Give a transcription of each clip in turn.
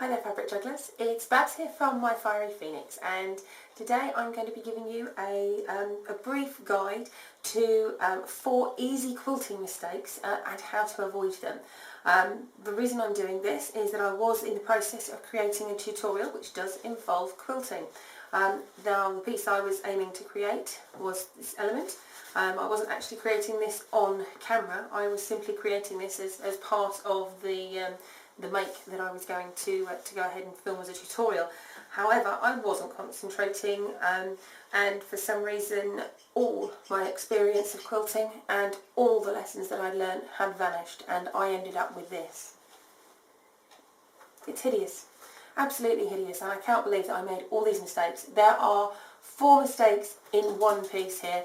Hi there fabric jugglers, it's Babs here from MyFieryPhoenix, and today I'm going to be giving you a brief guide to 4 easy quilting mistakes and how to avoid them. The reason I'm doing this is that I was in the process of creating a tutorial which does involve quilting. Now the piece I was aiming to create was this element. I wasn't actually creating this on camera, I was simply creating this as part of the make that I was going to go ahead and film as a tutorial. However, I wasn't concentrating and for some reason all my experience of quilting and all the lessons that I'd learned had vanished, and I ended up with this. It's hideous. Absolutely hideous, and I can't believe that I made all these mistakes. There are 4 mistakes in one piece here,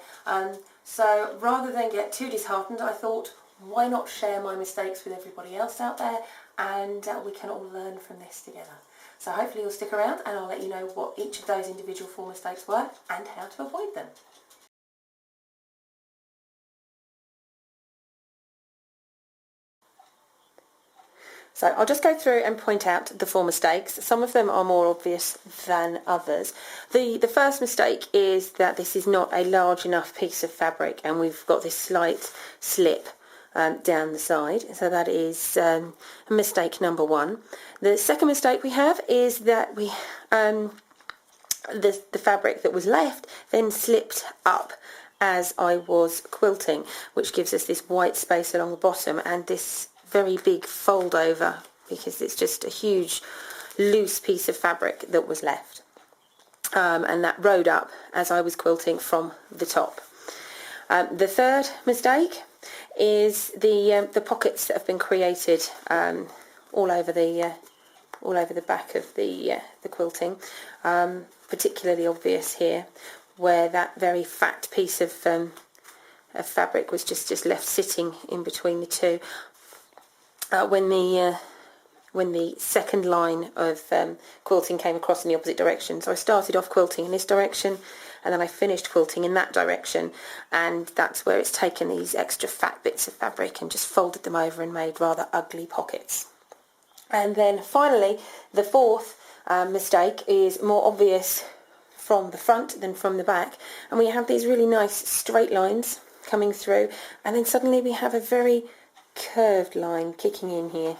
so rather than get too disheartened, I thought, why not share my mistakes with everybody else out there, and we can all learn from this together. So hopefully you'll stick around and I'll let you know what each of those individual 4 mistakes were and how to avoid them. So I'll just go through and point out the 4 mistakes. Some of them are more obvious than others. The first mistake is that this is not a large enough piece of fabric and we've got this slight slip down the side, so that is mistake number 1. The second mistake we have is that we the fabric that was left then slipped up as I was quilting, which gives us this white space along the bottom and this very big fold over, because it's just a huge loose piece of fabric that was left, and that rode up as I was quilting from the top. The third mistake is the pockets that have been created all over the back of the quilting, particularly obvious here, where that very fat piece of fabric was just left sitting in between the two. When the second line of quilting came across in the opposite direction, so I started off quilting in this direction and then I finished quilting in that direction, and that's where it's taken these extra fat bits of fabric and just folded them over and made rather ugly pockets. And then finally, the fourth mistake is more obvious from the front than from the back, and we have these really nice straight lines coming through, and then suddenly we have a very curved line kicking in here,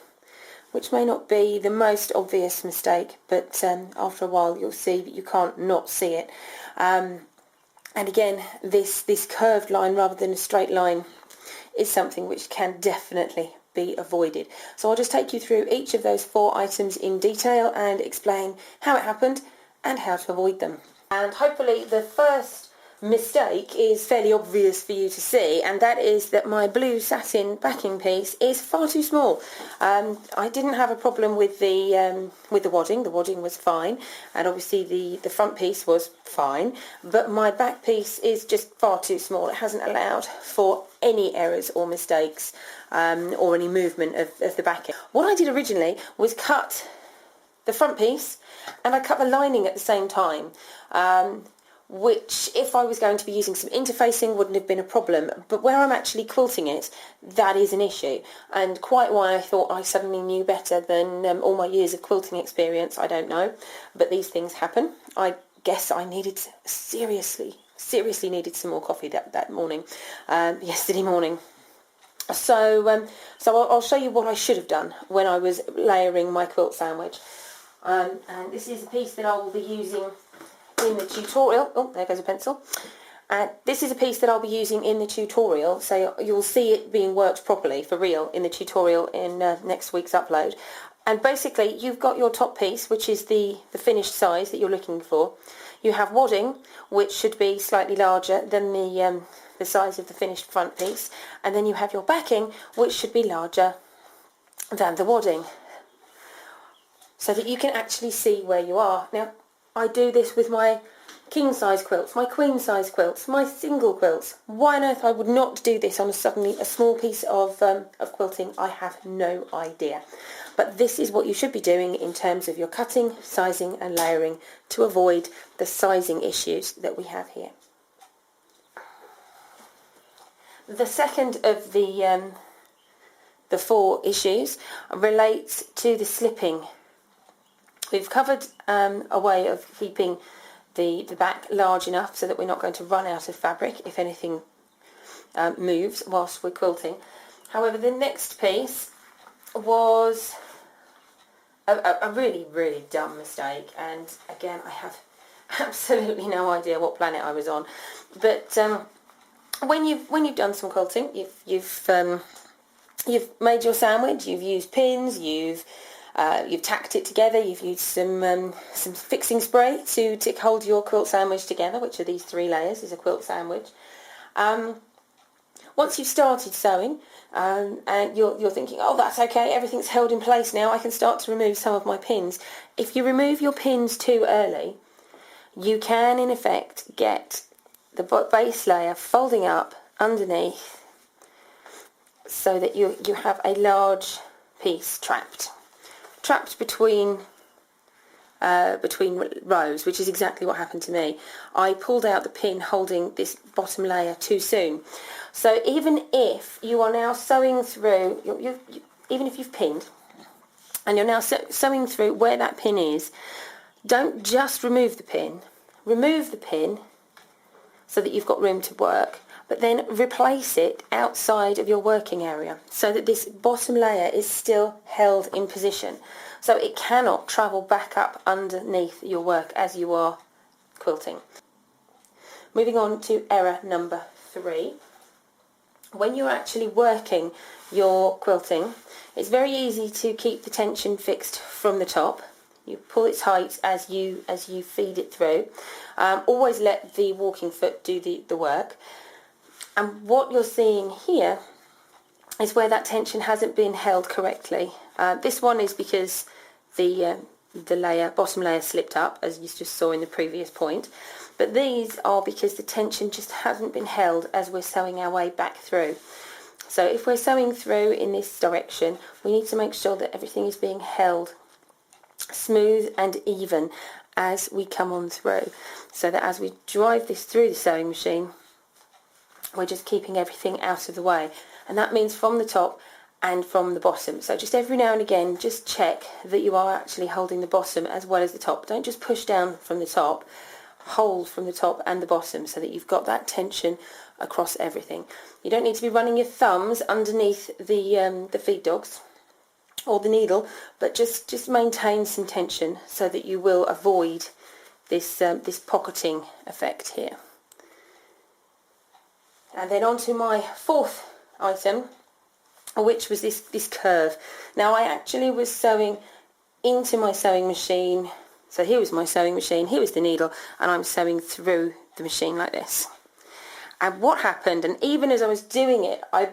which may not be the most obvious mistake, but after a while you'll see that you can't not see it. And again, this curved line rather than a straight line is something which can definitely be avoided. So I'll just take you through each of those 4 items in detail and explain how it happened and how to avoid them. And hopefully the first mistake is fairly obvious for you to see, and that is that my blue satin backing piece is far too small. I didn't have a problem with the wadding. The wadding was fine, and obviously the front piece was fine, but my back piece is just far too small. It hasn't allowed for any errors or mistakes or any movement of the backing. What I did originally was cut the front piece and I cut the lining at the same time, which, if I was going to be using some interfacing, wouldn't have been a problem, but where I'm actually quilting it, that is an issue, and quite why I thought I suddenly knew better than all my years of quilting experience, I don't know, but these things happen. I guess I needed, seriously needed some more coffee that morning, yesterday morning. So I'll show you what I should have done when I was layering my quilt sandwich, and this is a piece that I will be using in the tutorial. Oh, there goes a pencil. This is a piece that I'll be using in the tutorial, so you'll see it being worked properly for real in the tutorial in next week's upload. And basically you've got your top piece, which is the finished size that you're looking for. You have wadding, which should be slightly larger than the size of the finished front piece, and then you have your backing, which should be larger than the wadding, so that you can actually see where you are. Now, I do this with my king size quilts, my queen size quilts, my single quilts. Why on earth I would not do this on suddenly a small piece of quilting, I have no idea. But this is what you should be doing in terms of your cutting, sizing and layering to avoid the sizing issues that we have here. The second of the 4 issues relates to the slipping We've covered a way of keeping the back large enough so that we're not going to run out of fabric if anything moves whilst we're quilting. However, the next piece was a really, really dumb mistake, and again, I have absolutely no idea what planet I was on. But when you've done some quilting, you've made your sandwich, you've used pins, you've tacked it together, you've used some fixing spray to hold your quilt sandwich together, which are these 3 layers, is a quilt sandwich. Once you've started sewing, and you're thinking, oh, that's okay, everything's held in place now, I can start to remove some of my pins. If you remove your pins too early, you can in effect get the base layer folding up underneath so that you have a large piece trapped between rows, which is exactly what happened to me. I pulled out the pin holding this bottom layer too soon. So even if you are now sewing through, even if you've pinned, and you're now sewing through where that pin is, don't just remove the pin. Remove the pin so that you've got room to work, but then replace it outside of your working area so that this bottom layer is still held in position, so it cannot travel back up underneath your work as you are quilting. Moving on to error number 3. When you're actually working your quilting, it's very easy to keep the tension fixed from the top. You pull it tight as you feed it through. Always let the walking foot do the work. And what you're seeing here is where that tension hasn't been held correctly. This one is because the bottom layer slipped up, as you just saw in the previous point. But these are because the tension just hasn't been held as we're sewing our way back through. So if we're sewing through in this direction, we need to make sure that everything is being held smooth and even as we come on through, so that as we drive this through the sewing machine, we're just keeping everything out of the way. And that means from the top and from the bottom. So just every now and again, just check that you are actually holding the bottom as well as the top. Don't just push down from the top, hold from the top and the bottom so that you've got that tension across everything. You don't need to be running your thumbs underneath the feed dogs or the needle, but just maintain some tension so that you will avoid this pocketing effect here. And then on to my 4th item, which was this curve. Now I actually was sewing into my sewing machine. So here was my sewing machine, here was the needle, and I'm sewing through the machine like this. And what happened, and even as I was doing it, I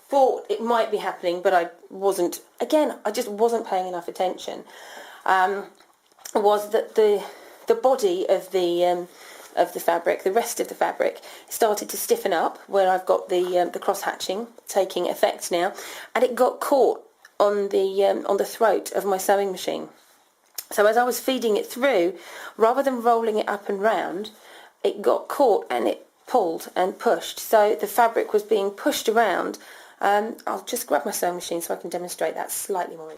thought it might be happening, but I wasn't. Again, I just wasn't paying enough attention. Was that the body of the fabric, the rest of the fabric, started to stiffen up where I've got the cross hatching taking effect now, and it got caught on the throat of my sewing machine. So as I was feeding it through, rather than rolling it up and round, it got caught and it pulled and pushed. So the fabric was being pushed around. I'll just grab my sewing machine so I can demonstrate that slightly more.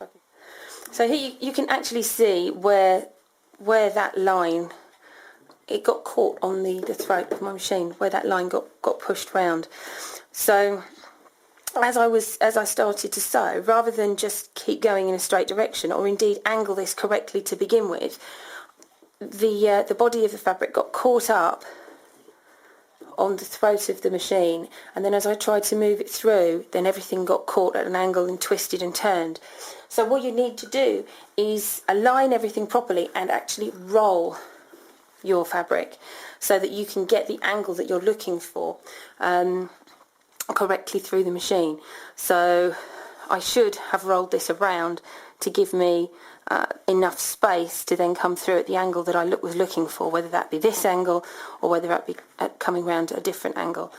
So here you can actually see where that line, it got caught on the throat of my machine, where that line got pushed round. So as I started to sew, rather than just keep going in a straight direction, or indeed angle this correctly to begin with, the body of the fabric got caught up on the throat of the machine, and then as I tried to move it through, then everything got caught at an angle and twisted and turned. So what you need to do is align everything properly and actually roll your fabric so that you can get the angle that you're looking for correctly through the machine. So I should have rolled this around to give me enough space to then come through at the angle that I was looking for, whether that be this angle or whether that be coming round at a different angle.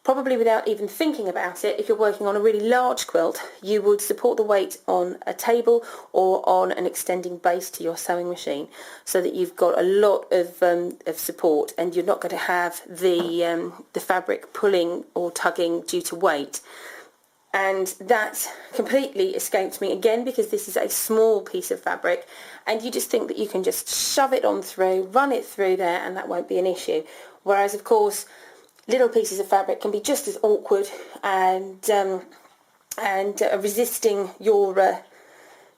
Probably without even thinking about it, if you're working on a really large quilt, you would support the weight on a table or on an extending base to your sewing machine, so that you've got a lot of support, and you're not going to have the fabric pulling or tugging due to weight. and that completely escaped me again, because this is a small piece of fabric, and you just think that you can just shove it on through, run it through there, and that won't be an issue. Whereas of course little pieces of fabric can be just as awkward and resisting your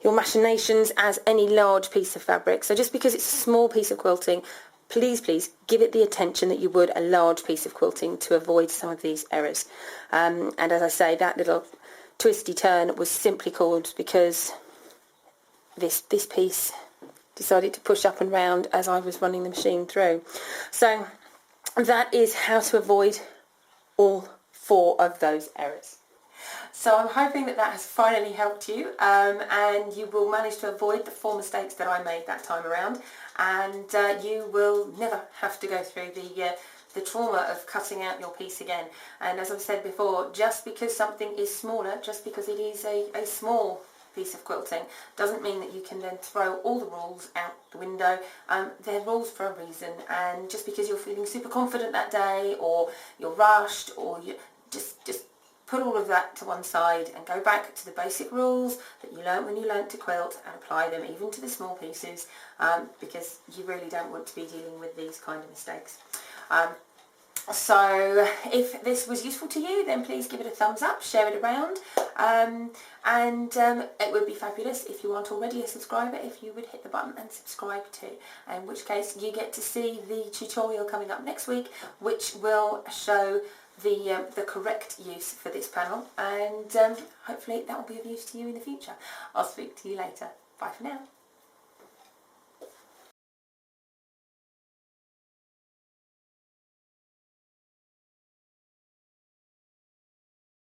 machinations as any large piece of fabric. So just because it's a small piece of quilting, please give it the attention that you would a large piece of quilting to avoid some of these errors. And as I say, that little twisty turn was simply called because this piece decided to push up and round as I was running the machine through. So that is how to avoid all 4 of those errors. So I'm hoping that has finally helped you, and you will manage to avoid the 4 mistakes that I made that time around, and you will never have to go through the trauma of cutting out your piece again. And as I've said before, just because something is smaller, just because it is a small piece of quilting, doesn't mean that you can then throw all the rules out the window. They're rules for a reason, and just because you're feeling super confident that day, or you're rushed, or you just put all of that to one side and go back to the basic rules that you learnt when you learnt to quilt, and apply them even to the small pieces, because you really don't want to be dealing with these kind of mistakes. So if this was useful to you, then please give it a thumbs up, share it around, and it would be fabulous if you aren't already a subscriber, if you would hit the button and subscribe too, in which case you get to see the tutorial coming up next week, which will show the correct use for this panel, and hopefully that will be of use to you in the future. I'll speak to you later. Bye for now.